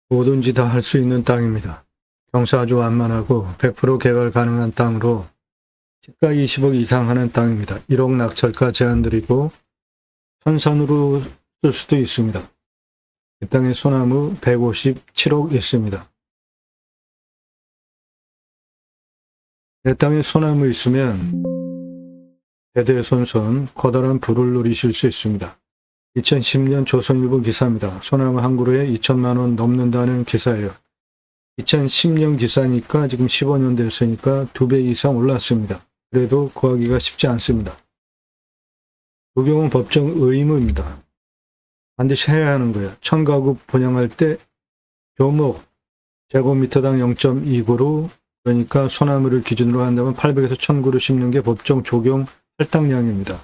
뭐든지 다 할 수 있는 땅입니다. 경사 아주 완만하고 100% 개발 가능한 땅으로 시가 20억 이상 하는 땅입니다. 1억 낙찰가 제한드리고 선산으로 쓸 수도 있습니다. 이 땅에 소나무 157억 있습니다. 내 땅에 소나무 있으면 대대손손 커다란 부를 누리실 수 있습니다. 2010년 조선일보 기사입니다. 소나무 한 그루에 2천만 원 넘는다는 기사예요. 2010년 기사니까 지금 15년 됐으니까 2배 이상 올랐습니다. 그래도 구하기가 쉽지 않습니다. 조경은 법정 의무입니다. 반드시 해야 하는 거예요. 1000가구 분양할 때 교목 제곱미터당 0.2그루, 그러니까 소나무를 기준으로 한다면 800에서 1000그루 심는 게 법정 조경 할당량입니다.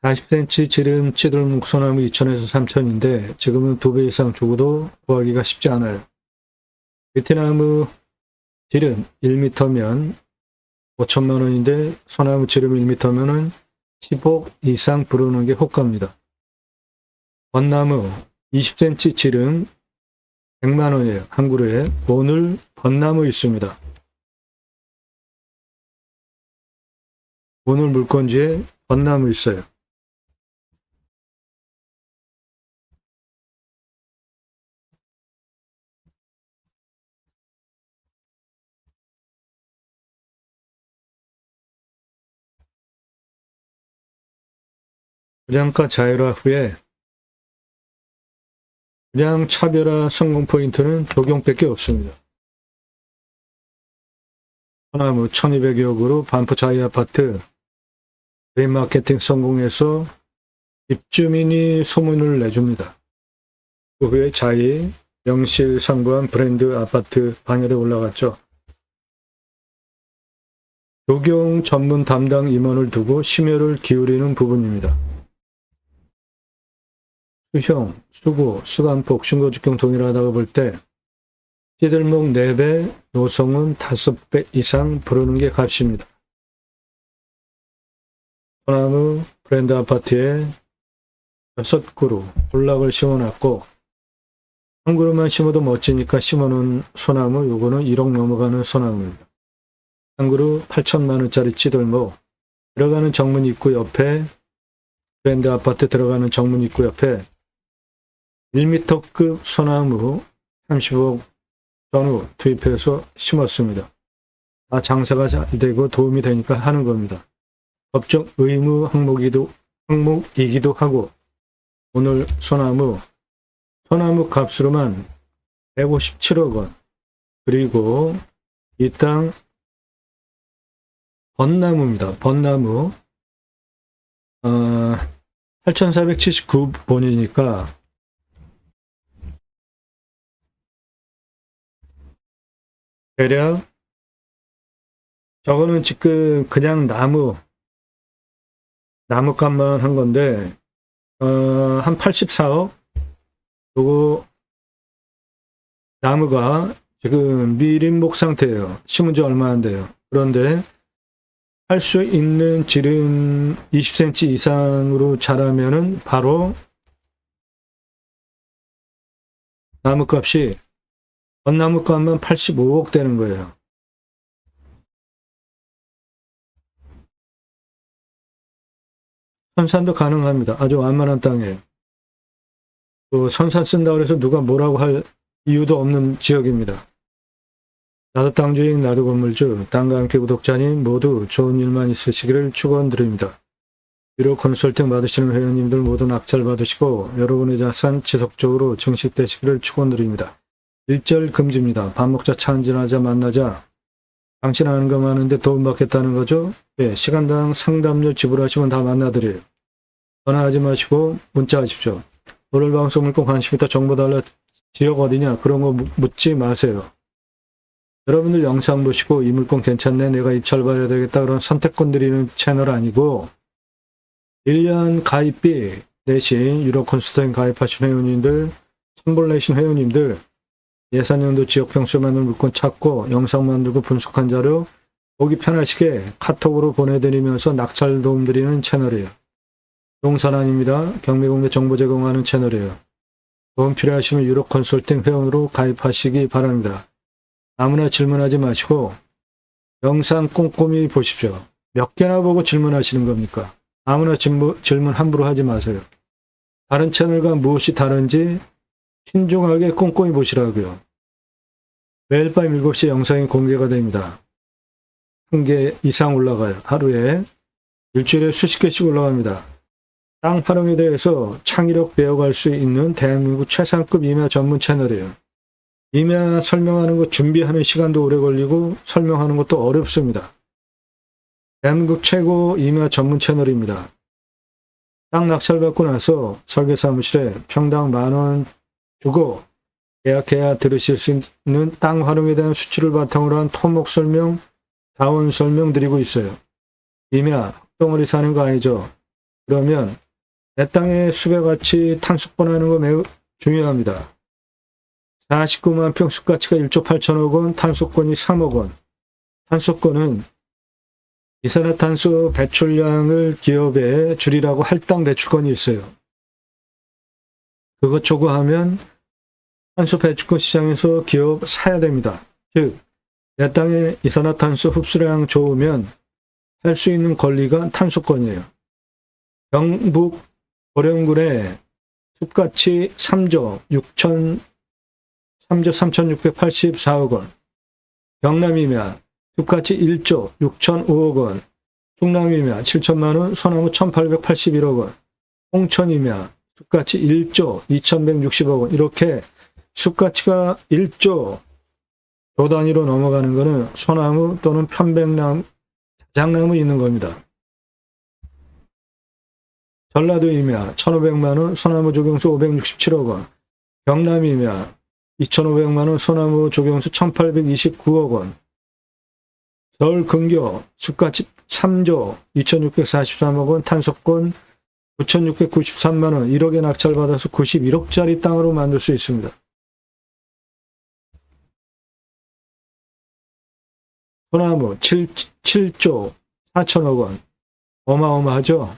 (40cm) 지름 찌들목 소나무 2,000에서 3,000인데 지금은 2배 이상 주고도 구하기가 쉽지 않아요. 베트나무 지름 1m면 5천만 원인데 소나무 지름 1m면은 10억 이상 부르는 게 호가입니다. 벚나무 20cm 지름 100만 원이에요. 한 그루에. 오늘 벚나무 있습니다. 오늘 물건지에 벚나무 있어요. 분양가 자율화 후에 분양 차별화 성공 포인트는 적용밖에 없습니다. 소나무 1200여 그루 반포 자이 아파트 레인마케팅 성공해서 입주민이 소문을 내줍니다. 그 후에 자이 명실상부한 브랜드 아파트 반열에 올라갔죠. 조경 전문 담당 임원을 두고 심혈을 기울이는 부분입니다. 수형, 수고, 수간폭, 신고직경 동일하다고 볼 때 찌들목 4배, 노성은 5배 이상 부르는 게 값입니다. 소나무 브랜드 아파트에 6그루 군락을 심어놨고 한 그루만 심어도 멋지니까 심어놓은 소나무, 요거는 1억 넘어가는 소나무입니다. 한 그루 8천만 원짜리 찌들목, 들어가는 정문 입구 옆에 브랜드 아파트 들어가는 정문 입구 옆에 1m급 소나무 30억 전후 투입해서 심었습니다. 다 장사가 잘 되고 도움이 되니까 하는 겁니다. 법정 의무 항목이기도 하고 오늘 소나무 값으로만 157억 원, 그리고 이 땅 벚나무입니다. 벚나무 8479번이니까 대략 저거는 지금 그냥 나무값만 한 건데 한 84억. 그리고 나무가 지금 미린목 상태예요. 심은 지 얼마 안 돼요. 그런데 할 수 있는 지름 20cm 이상으로 자라면은 바로 나무값이 벚나무값만 85억 되는 거예요. 선산도 가능합니다. 아주 완만한 땅이에요. 선산 쓴다고 해서 누가 뭐라고 할 이유도 없는 지역입니다. 나도 땅주인, 나도 건물주, 땅과 함께 구독자님 모두 좋은 일만 있으시기를 축원드립니다. 유료 컨설팅 받으시는 회원님들 모두 낙찰 받으시고 여러분의 자산 지속적으로 증식되시기를 축원드립니다. 일절 금지입니다. 밥 먹자, 차 한잔하자, 만나자. 당신 아는 거 많은데 도움 받겠다는 거죠? 네, 시간당 상담료 지불하시면 다 만나드려요. 전화하지 마시고 문자하십시오. 오늘 방송 물건 관심 있다, 정보 달라, 지역 어디냐, 그런 거 묻지 마세요. 여러분들 영상 보시고 이 물건 괜찮네, 내가 입찰받아야 되겠다, 그런 선택권 드리는 채널 아니고 1년 가입비 대신 유료 컨설팅 가입하신 회원님들, 선불 내신 회원님들, 예산연도 지역평수 만든 물건 찾고 영상 만들고 분석한 자료 보기 편하시게 카톡으로 보내드리면서 낙찰 도움 드리는 채널이에요. 동산환입니다. 경매공개 정보 제공하는 채널이에요. 도움 필요하시면 유로 컨설팅 회원으로 가입하시기 바랍니다. 아무나 질문하지 마시고 영상 꼼꼼히 보십시오. 몇 개나 보고 질문하시는 겁니까? 아무나 질문 함부로 하지 마세요. 다른 채널과 무엇이 다른지 신중하게 꼼꼼히 보시라고요. 매일 밤 7시 영상이 공개가 됩니다. 1개 이상 올라가요. 하루에 일주일에 수십 개씩 올라갑니다. 땅 활용에 대해서 창의력 배워갈 수 있는 대한민국 최상급 임야 전문 채널이에요. 임야 설명하는 거 준비하는 시간도 오래 걸리고 설명하는 것도 어렵습니다. 대한민국 최고 임야 전문 채널입니다. 땅 낙찰받고 나서 설계사무실에 평당 10,000원 주고 계약해야 들으실 수 있는 땅 활용에 대한 수치를 바탕으로 한 토목 설명, 자원 설명 드리고 있어요. 임야, 흙덩어리 사는 거 아니죠? 그러면 내 땅에 숲에같이 탄속권하는 거 매우 중요합니다. 49만 평 숲가치가 1조 8천억 원, 탄소권이 3억 원. 탄소권은 이산화탄소 배출량을 기업에 줄이라고 할당 대출권이 있어요. 그것 초과하면 탄소 배출권 시장에서 기업 사야 됩니다. 즉, 내 땅에 이산화탄소 흡수량 좋으면 할 수 있는 권리가 탄소권이에요. 경북 보령군에 숲가치 3조 3,684억 원, 경남이면 숲가치 1조 6,005억 원, 충남이면 7천만 원, 소나무 1,881억 원, 홍천이면 숲가치 1조 2,160억 원, 이렇게 숲가치가 1조 조 단위로 넘어가는 것은 소나무 또는 편백나무, 자작나무 있는 겁니다. 전라도이면 1,500만 원, 소나무 조경수 567억 원, 경남이면 2,500만 원, 소나무 조경수 1,829억 원, 서울 근교 숲가치 3조 2,643억 원, 탄소권 9,693만 원, 1억에 낙찰받아서 91억짜리 땅으로 만들 수 있습니다. 소나무 7조 4천억 원, 어마어마하죠?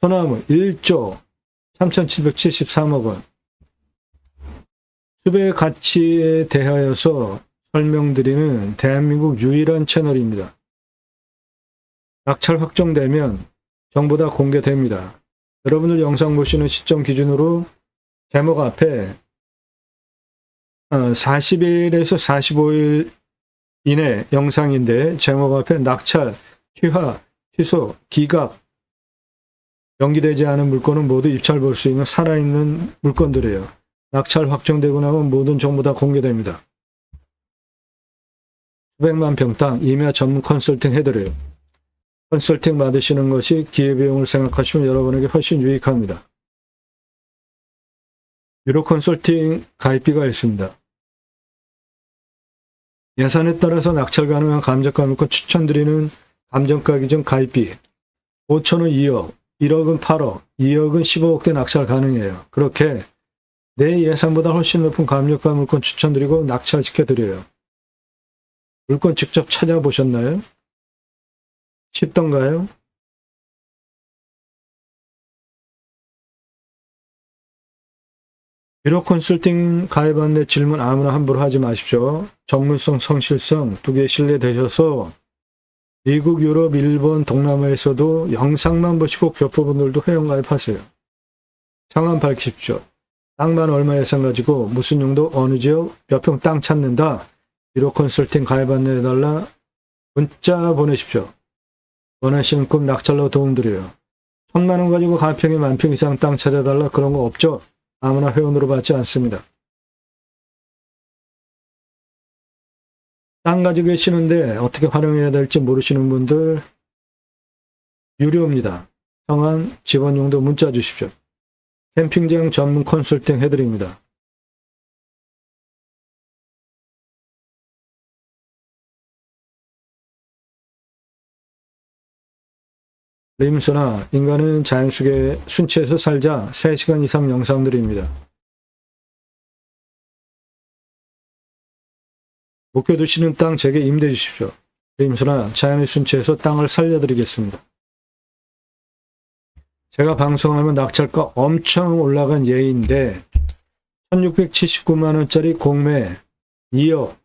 소나무 1조 3,773억 원. 숲의 가치에 대하여서 설명드리는 대한민국 유일한 채널입니다. 낙찰 확정되면 전부 다 공개됩니다. 여러분들 영상 보시는 시점 기준으로 제목 앞에 40일에서 45일 이내 영상인데 제목 앞에 낙찰, 취하, 취소, 기각, 연기되지 않은 물건은 모두 입찰 볼 수 있는 살아있는 물건들이에요. 낙찰 확정되고 나면 모든 정보 다 공개됩니다. 수백만 평 땅 임야 전문 컨설팅 해드려요. 컨설팅 받으시는 것이 기회비용을 생각하시면 여러분에게 훨씬 유익합니다. 유로 컨설팅 가입비가 있습니다. 예산에 따라서 낙찰 가능한 감정가 물건 추천드리는 감정가 기준 가입비 5천원 2억, 1억은 8억, 2억은 15억대 낙찰 가능해요. 그렇게 내 예산보다 훨씬 높은 감정가 물건 추천드리고 낙찰시켜드려요. 물건 직접 찾아보셨나요? 쉽던가요? 유로 컨설팅 가입 안내 질문 아무나 함부로 하지 마십시오. 전문성, 성실성 두 개 신뢰되셔서 미국, 유럽, 일본, 동남아에서도 영상만 보시고 교포분들도 회원 가입하세요. 성함 밝히십시오. 땅만 얼마 예산 가지고 무슨 용도 어느 지역 몇 평 땅 찾는다. 유로 컨설팅 가입 안내해달라. 문자 보내십시오. 원하시는 꿈 낙찰로 도움드려요. 1,000만 원 가지고 가평에 10,000평 이상 땅 찾아달라. 그런 거 없죠. 아무나 회원으로 받지 않습니다. 땅 가지고 계시는데 어떻게 활용해야 될지 모르시는 분들 유료입니다. 성함, 지원용도 문자 주십시오. 캠핑장 전문 컨설팅 해드립니다. 림스나 인간은 자연 속에 순치해서 살자 3시간 이상 영상들입니다. 목표두시는 땅 제게 임대 주십시오. 림스나 자연의 순치해서 땅을 살려드리겠습니다. 제가 방송하면 낙찰가 엄청 올라간 예인데 1679만 원짜리 공매 2억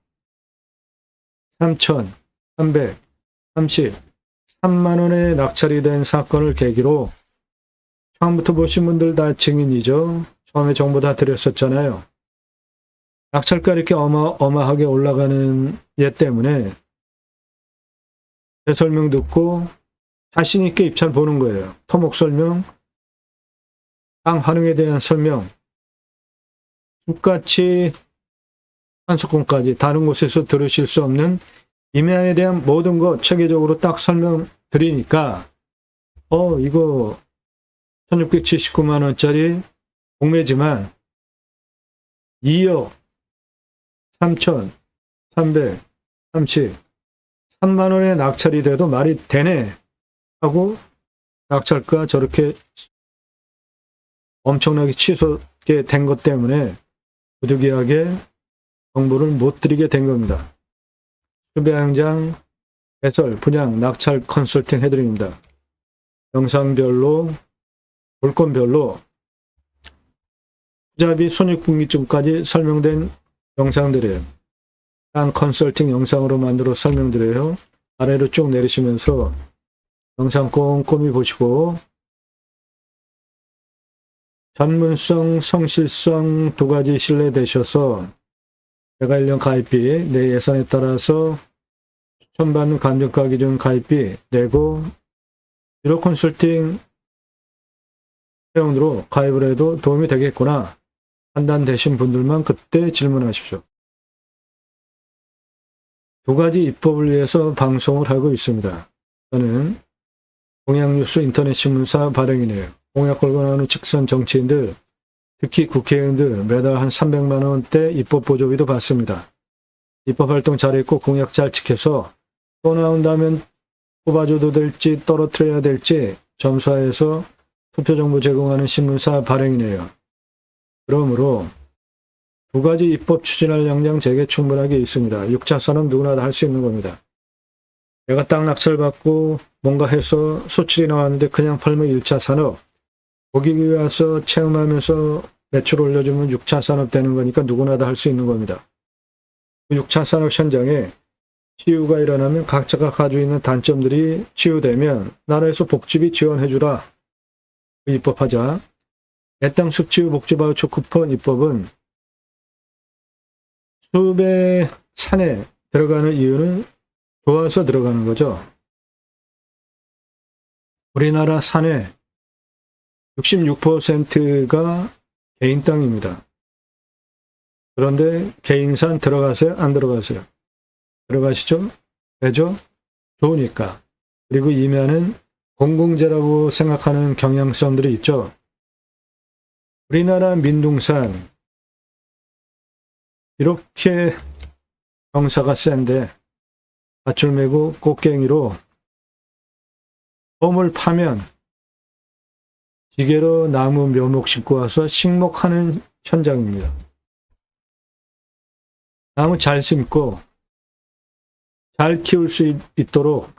3,333만 원에 낙찰이 된 사건을 계기로 처음부터 보신 분들 다 증인이죠. 처음에 정보 다 드렸었잖아요. 낙찰가 이렇게 어마어마하게 올라가는 예 때문에 제 설명 듣고 자신 있게 입찰 보는 거예요. 토목 설명, 땅 환흥에 대한 설명, 숲가치 환수권까지 다른 곳에서 들으실 수 없는 임야에 대한 모든 것 체계적으로 딱 설명드리니까 이거 1679만 원짜리 공매지만 2억 3,333만 원에 낙찰이 돼도 말이 되네 하고 낙찰가 저렇게 엄청나게 치솟게 된 것 때문에 부득이하게 정보를 못 드리게 된 겁니다. 수배양장, 배설, 분양, 낙찰 컨설팅 해드립니다. 영상별로, 물건별로 투자비 손익분기점까지 설명된 영상들이에요. 땅 컨설팅 영상으로 만들어 설명드려요. 아래로 쭉 내리시면서 영상 꼼꼼히 보시고 전문성, 성실성 두 가지 신뢰되셔서 내가 1년 가입비, 내 예산에 따라서 추천받는 감정가 기준 가입비 내고 1호 컨설팅 회원으로 가입을 해도 도움이 되겠구나 판단되신 분들만 그때 질문하십시오. 두 가지 입법을 위해서 방송을 하고 있습니다. 저는 공약뉴스 인터넷 신문사 발행인이에요. 공약 걸고 나오는 직선 정치인들, 특히 국회의원들 매달 한 300만 원대 입법 보조비도 받습니다. 입법 활동 잘했고 공약 잘 지켜서 또 나온다면 뽑아줘도 될지 떨어뜨려야 될지 점수하에서 투표 정보 제공하는 신문사 발행인이에요. 그러므로 두 가지 입법 추진할 역량 제게 충분하게 있습니다. 6차 산업 누구나 다 할 수 있는 겁니다. 내가 땅 낙찰 받고 뭔가 해서 소출이 나왔는데 그냥 팔면 1차 산업, 고객이 와서 체험하면서 매출 올려주면 6차 산업 되는 거니까 누구나 다 할 수 있는 겁니다. 6차 산업 현장에 치유가 일어나면 각자가 가지고 있는 단점들이 치유되면 나라에서 복지비 지원해주라. 입법하자. 내 땅 숲치유 복지바우처 쿠폰 입법은 숲의 산에 들어가는 이유는 좋아서 들어가는 거죠. 우리나라 산의 66%가 개인 땅입니다. 그런데 개인산 들어가세요? 안 들어가세요? 들어가시죠? 왜죠? 좋으니까. 그리고 임야는 공공재라고 생각하는 경향성들이 있죠. 우리나라 민둥산 이렇게 경사가 센데 밧줄 메고 꽃갱이로 봄을 파면 지게로 나무 묘목 싣고 와서 식목하는 현장입니다. 나무 잘 심고 잘 키울 수 있도록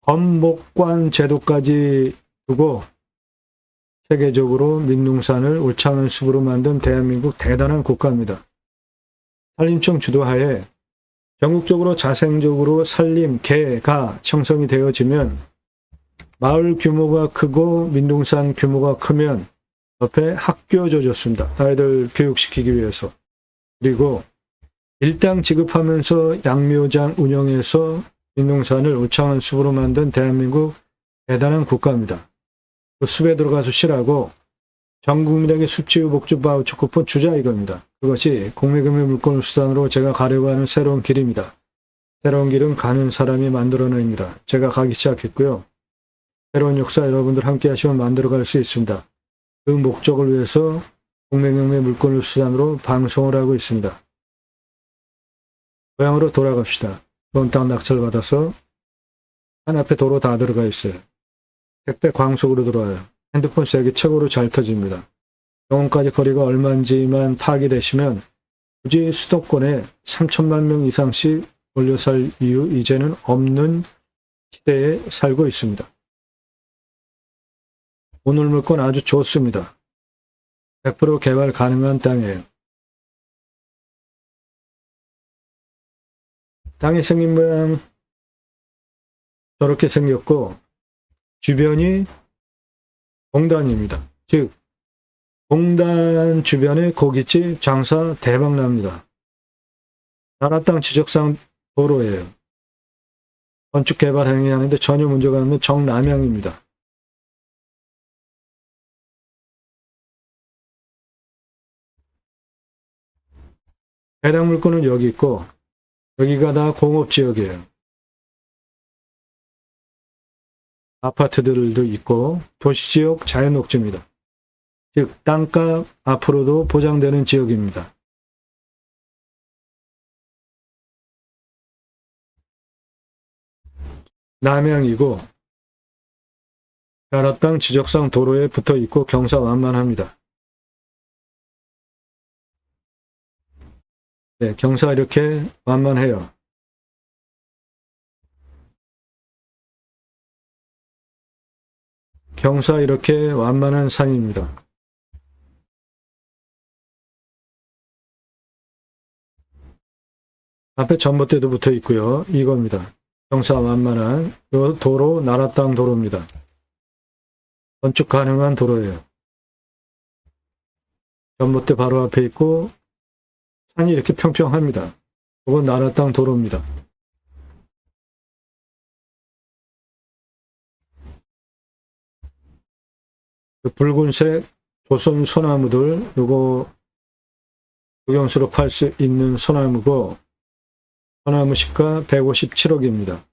건목관 제도까지 두고 세계적으로 민둥산을 울창한 숲으로 만든 대한민국 대단한 국가입니다. 산림청 주도하에 전국적으로 자생적으로 산림, 개가 형성이 되어지면 마을 규모가 크고 민둥산 규모가 크면 옆에 학교 줘줬습니다. 아이들 교육시키기 위해서. 그리고 일당 지급하면서 양묘장 운영해서 민둥산을 울창한 숲으로 만든 대한민국 대단한 국가입니다. 그 숲에 들어가서 쉬라고 전 국민에게 숲치유 복지 바우처 쿠폰 주자 이겁니다. 그것이 공매금의 물건을 수단으로 제가 가려고 하는 새로운 길입니다. 새로운 길은 가는 사람이 만들어냅니다. 제가 가기 시작했고요. 새로운 역사 여러분들 함께 하시면 만들어갈 수 있습니다. 그 목적을 위해서 공매금의 물건을 수단으로 방송을 하고 있습니다. 고향으로 돌아갑시다. 좋은 땅 낙찰 받아서 한 앞에 도로 다 들어가 있어요. 택배 광속으로 들어와요. 핸드폰 세기 최고로 잘 터집니다. 병원까지 거리가 얼마인지만 파악이 되시면 굳이 수도권에 3천만 명 이상씩 몰려 살 이유 이제는 없는 시대에 살고 있습니다. 오늘 물건 아주 좋습니다. 100% 개발 가능한 땅이에요. 땅이 생긴 모양 저렇게 생겼고 주변이 공단입니다. 즉 공단 주변에 고깃집 장사 대박 납니다. 나라 땅 지적상 도로예요. 건축 개발 행위하는데 전혀 문제가 없는 정남향입니다. 해당 물건은 여기 있고 여기가 다 공업지역이에요. 아파트들도 있고 도시지역 자연녹지입니다. 즉 땅값 앞으로도 보장되는 지역입니다. 남향이고 나라 땅 지적상 도로에 붙어 있고 경사완만합니다. 네, 경사 이렇게 완만해요. 경사 이렇게 완만한 산입니다. 앞에 전봇대도 붙어 있고요. 이겁니다. 경사 완만한 이 도로 나라 땅 도로입니다. 건축 가능한 도로예요. 전봇대 바로 앞에 있고 산이 이렇게 평평합니다. 이건 나라 땅 도로입니다. 그 붉은색 조선 소나무들 요거 국영수로 팔 수 있는 소나무고 소나무 시가 157억입니다.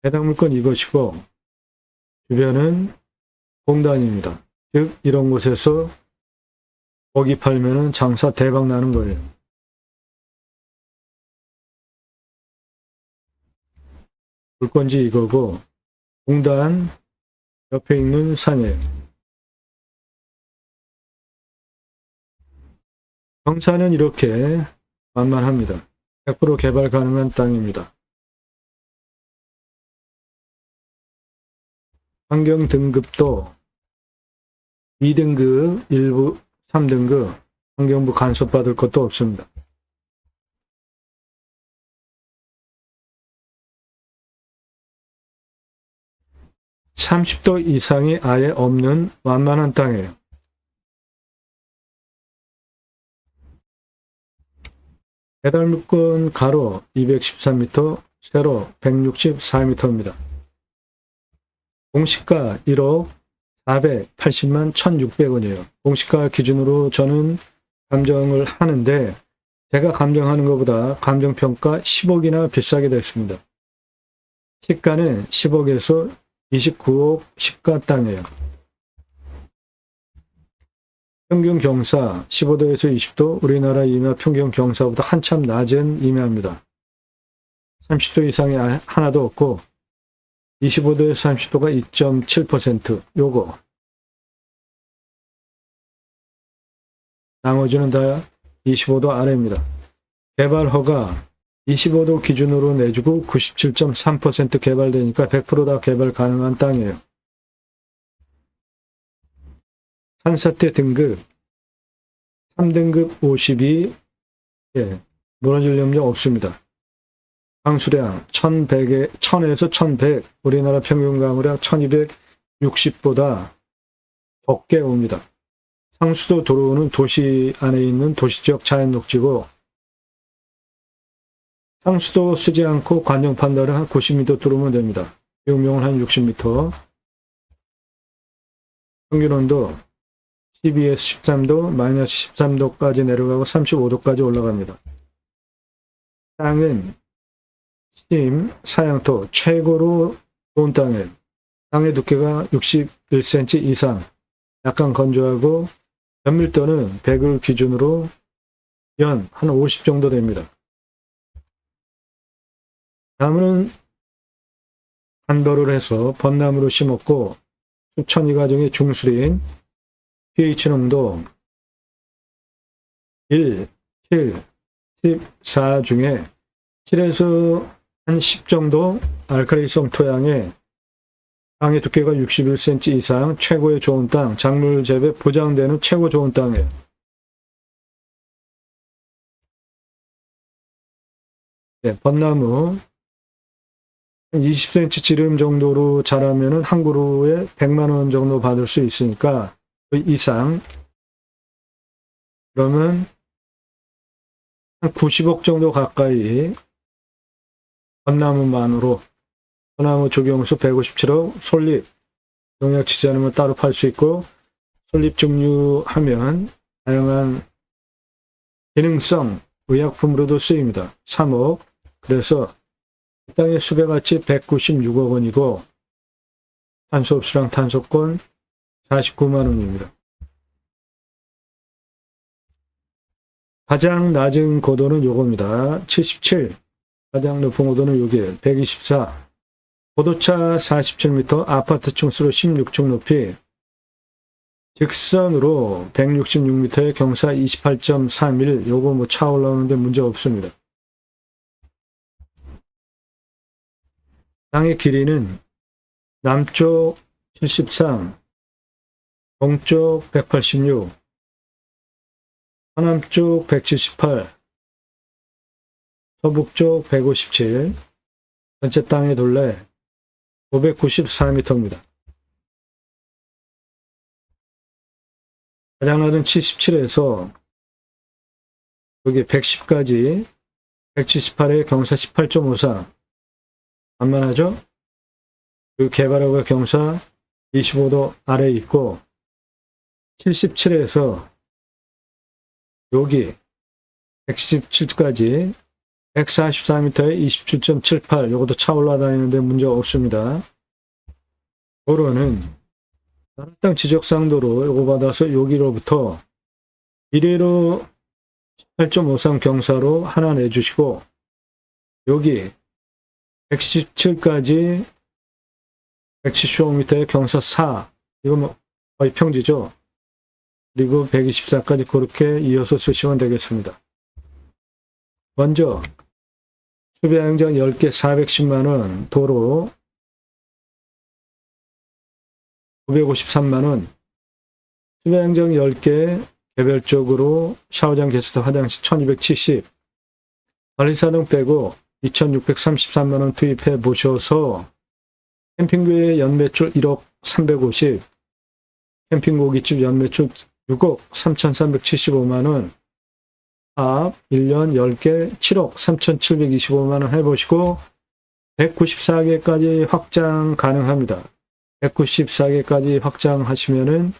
해당 물건 이것이고 주변은 공단입니다. 즉 이런 곳에서 고기 팔면은 장사 대박 나는 거예요. 물건지 이거고 공단 옆에 있는 산이에요. 경사는 이렇게 만만합니다. 100% 개발 가능한 땅입니다. 환경 등급도 2등급, 1부, 3등급 환경부 간섭받을 것도 없습니다. (30도) 이상이 아예 없는 완만한 땅이에요. 배달 물건 가로 213m, 세로 164m입니다. 공시가 1억 480만 1,600원이에요. 공시가 기준으로 저는 감정을 하는데 제가 감정하는 것보다 감정평가 10억이나 비싸게 됐습니다. 시가는 10억에서 29억 시가 땅이에요. 평균 경사 15도에서 20도, 우리나라 임야 평균 경사보다 한참 낮은 임야입니다. 30도 이상이 하나도 없고 25도에서 30도가 2.7%, 요거. 나머지는 다 25도 아래입니다. 개발 허가 25도 기준으로 내주고 97.3% 개발되니까 100% 다 개발 가능한 땅이에요. 산사태 등급 3등급 52, 무너질 염려 없습니다. 강수량 1000에서 1100, 우리나라 평균 강우량 1260보다 적게 옵니다. 상수도 도로는 도시 안에 있는 도시지역 자연녹지고 상수도 쓰지 않고 관용 판단을 한 90m 뚫으면 됩니다. 용명은 한 60m. 평균 온도 12에서 13도, 마이너스 13도까지 내려가고 35도까지 올라갑니다. 땅은 심, 사양토, 최고로 좋은 땅에 땅의 두께가 61cm 이상, 약간 건조하고 연밀도는 100을 기준으로 연 한 50 정도 됩니다. 나무는 한벌을 해서 벚나무로 심었고 수천이가 중에 중수린 pH 농도 1, 7, 14 중에 7에서 한 10 정도 알칼리성 토양에 땅의 두께가 61cm 이상 최고의 좋은 땅, 작물 재배 보장되는 최고 좋은 땅이에요. 네, 벚나무 20cm 지름 정도로 자라면은 한 그루에 100만 원 정도 받을 수 있으니까 그 이상 그러면 한 90억 정도 가까이 벚나무만으로 벚나무 조경수 157억, 솔잎 농약 치지 않으면 따로 팔 수 있고 솔잎 증류하면 다양한 기능성 의약품으로도 쓰입니다. 3억. 그래서 이 땅의 수배가치 196억 원이고 탄소흡수랑 탄소권 49만 원입니다. 가장 낮은 고도는 요겁니다. 77. 가장 높은 고도는 요게 124. 고도차 47m, 아파트 층수로 16층 높이, 직선으로 166m의 경사 28.31. 요거 뭐 차 올라오는데 문제 없습니다. 땅의 길이는 남쪽 73, 동쪽 186, 서남쪽 178, 서북쪽 157, 전체 땅의 둘레 594m입니다. 가장 낮은 77에서 여기 110까지 178에 경사 18.54. 만만하죠? 그 개발하고 경사 25도 아래에 있고 77에서 여기 117까지 144m에 27.78. 요것도 차 올라다니는데 문제 없습니다. 도로는 다른 땅 지적상도로 요거 받아서 여기로부터 이래로 18.53 경사로 하나 내주시고 여기 117까지 175m의 경사 4. 이거 뭐 거의 평지죠. 그리고 124까지 그렇게 이어서 쓰시면 되겠습니다. 먼저 수배양장 10개 410만원, 도로 953만원, 수배양장 10개 개별적으로 샤워장, 게스트, 화장실 1270, 관리사등 빼고 2633만원 투입해 보셔서 캠핑구의 연매출 1억 350, 캠핑고깃집 연매출 6억 3375만원, 합 1년 10개 7억 3725만원 해보시고 194개까지 확장 가능합니다. 194개까지 확장하시면은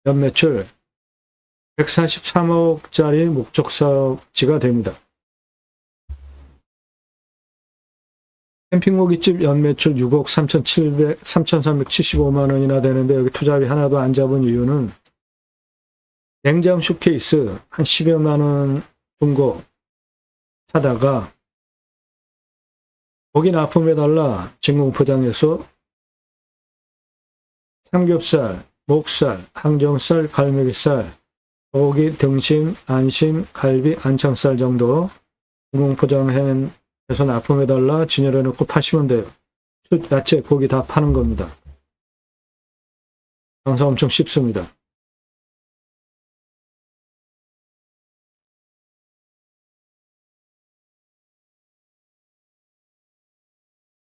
연매출 143억짜리 목적사업지가 됩니다. 캠핑고깃집 연매출 6억 3,375만 원이나 되는데 여기 투자비 하나도 안 잡은 이유는 냉장 슈케이스 한 10여만 원 중고 사다가 고기 납품해달라 진공 포장해서 삼겹살, 목살, 항정살, 갈매기살, 고기, 등심, 안심, 갈비, 안창살 정도 진공 포장해서 납품해달라 진열해놓고 파시면 돼요. 숯, 야채, 고기 다 파는 겁니다. 장사 엄청 쉽습니다.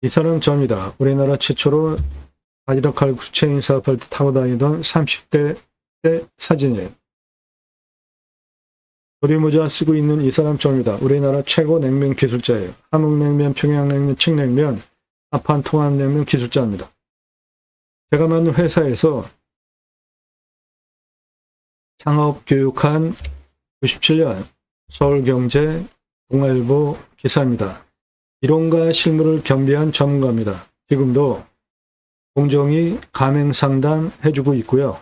이 사람 접니다. 우리나라 최초로 바지락 칼국수 체인 사업할 때 타고 다니던 30대 때 사진이에요. 조리모자 쓰고 있는 이 사람 접니다. 우리나라 최고 냉면 기술자예요. 함흥냉면, 평양냉면, 칡냉면, 아판 통합냉면 기술자입니다. 제가 만든 회사에서 창업 교육한 97년 서울경제 동아일보 기사입니다. 이론과 실무를 겸비한 전문가입니다. 지금도 공정위 가맹 상담 해주고 있고요.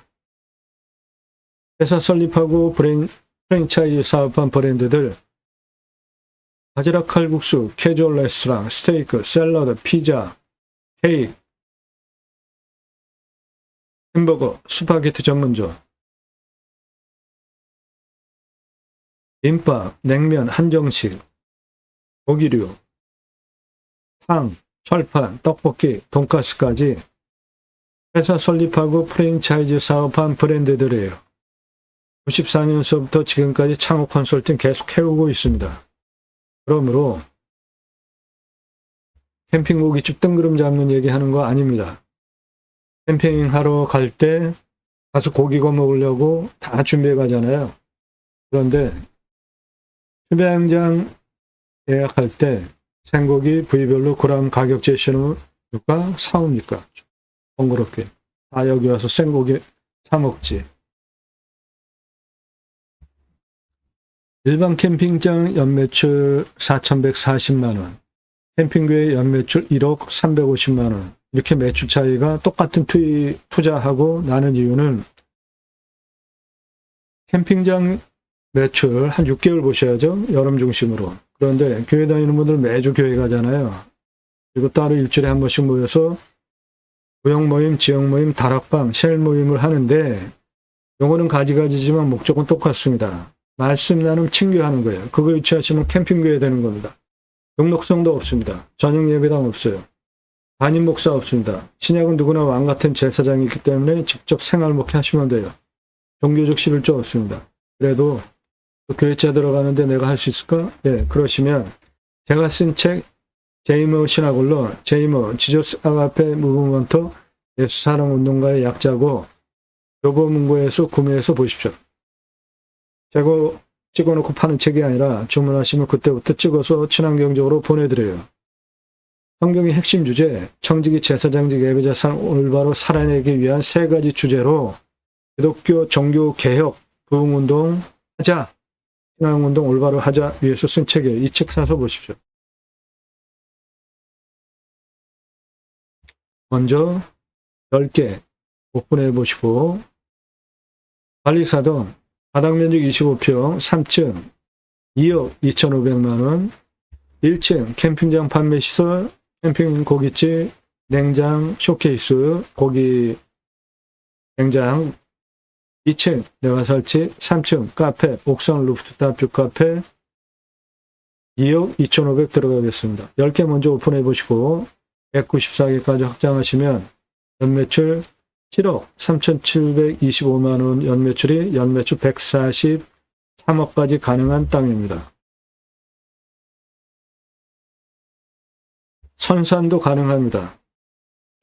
회사 설립하고 프랜차이즈 사업한 브랜드들 바지락 칼국수, 캐주얼 레스토랑, 스테이크, 샐러드, 피자, 케이크, 햄버거, 스파게티 전문점, 김밥, 냉면, 한정식, 고기류, 탕, 철판, 떡볶이, 돈가스까지 회사 설립하고 프랜차이즈 사업한 브랜드들이에요. 94년서부터 지금까지 창업 컨설팅 계속 해오고 있습니다. 그러므로 캠핑 고깃집 뜬구름 잡는 얘기하는 거 아닙니다. 캠핑하러 갈 때 가서 고기 구워 먹으려고 다 준비해 가잖아요. 그런데 수배양장 예약할 때 생고기 부위별로 그램 가격 제시해놓을까 사옵니까? 번거롭게. 다 여기 와서 생고기 사 먹지. 일반 캠핑장 연매출 4,140만원, 캠핑교회 연매출 1억 350만원. 이렇게 매출 차이가 똑같은 투자하고 나는 이유는 캠핑장 매출 한 6개월 보셔야죠. 여름 중심으로. 그런데 교회 다니는 분들 매주 교회 가잖아요. 그리고 따로 일주일에 한 번씩 모여서 구역 모임, 지역 모임, 다락방, 셀 모임을 하는데 용어는 가지가지지만 목적은 똑같습니다. 말씀 나눔 친교하는 거예요. 그거 유치하시면 캠핑교회 되는 겁니다. 등록성도 없습니다. 전용 예배당 없어요. 담임 목사 없습니다. 신약은 누구나 왕 같은 제사장이 있기 때문에 직접 생활 목회 하시면 돼요. 종교적 11조 없습니다. 그래도 교회차 들어가는데 내가 할 수 있을까? 네, 그러시면 제가 쓴 책 제이머 신학원론, 제이머 지저스 아가페 무브먼트 예수 사랑 운동가의 약자고 교보문고에서 구매해서 보십시오. 제가 찍어놓고 파는 책이 아니라 주문하시면 그때부터 찍어서 친환경적으로 보내드려요. 성경의 핵심 주제, 청지기 제사장직 예배자 삶 올바로 살아내기 위한 3가지 주제로 기독교 종교 개혁, 부흥운동 하자, 신앙운동 올바로 하자 위해서 쓴 책이에요. 이 책 사서 보십시오. 먼저 10개 오픈해 보시고 관리사동 바닥면적 25평 3층 2억 2,500만원 1층 캠핑장 판매시설 캠핑 고깃집 냉장 쇼케이스 고기 냉장 2층 내가 설치 3층 카페 옥상 루프탑 뷰카페 2억 2,500 들어가겠습니다. 10개 먼저 오픈해 보시고 194개까지 확장하시면 연매출 7억 3,725만원 연매출이 연매출 143억까지 가능한 땅입니다. 선산도 가능합니다.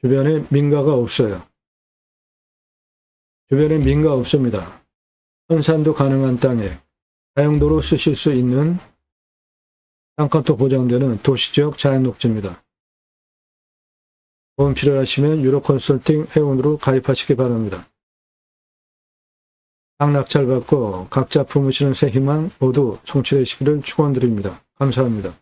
주변에 민가가 없어요. 주변에 민가 없습니다. 선산도 가능한 땅에 다용도로 쓰실 수 있는 땅값도 보장되는 도시지역 자연녹지입니다. 도움 필요하시면 유로 컨설팅 회원으로 가입하시기 바랍니다. 땅 낙찰받고 각자 품으시는 새 희망 모두 성취되시기를 축원드립니다. 감사합니다.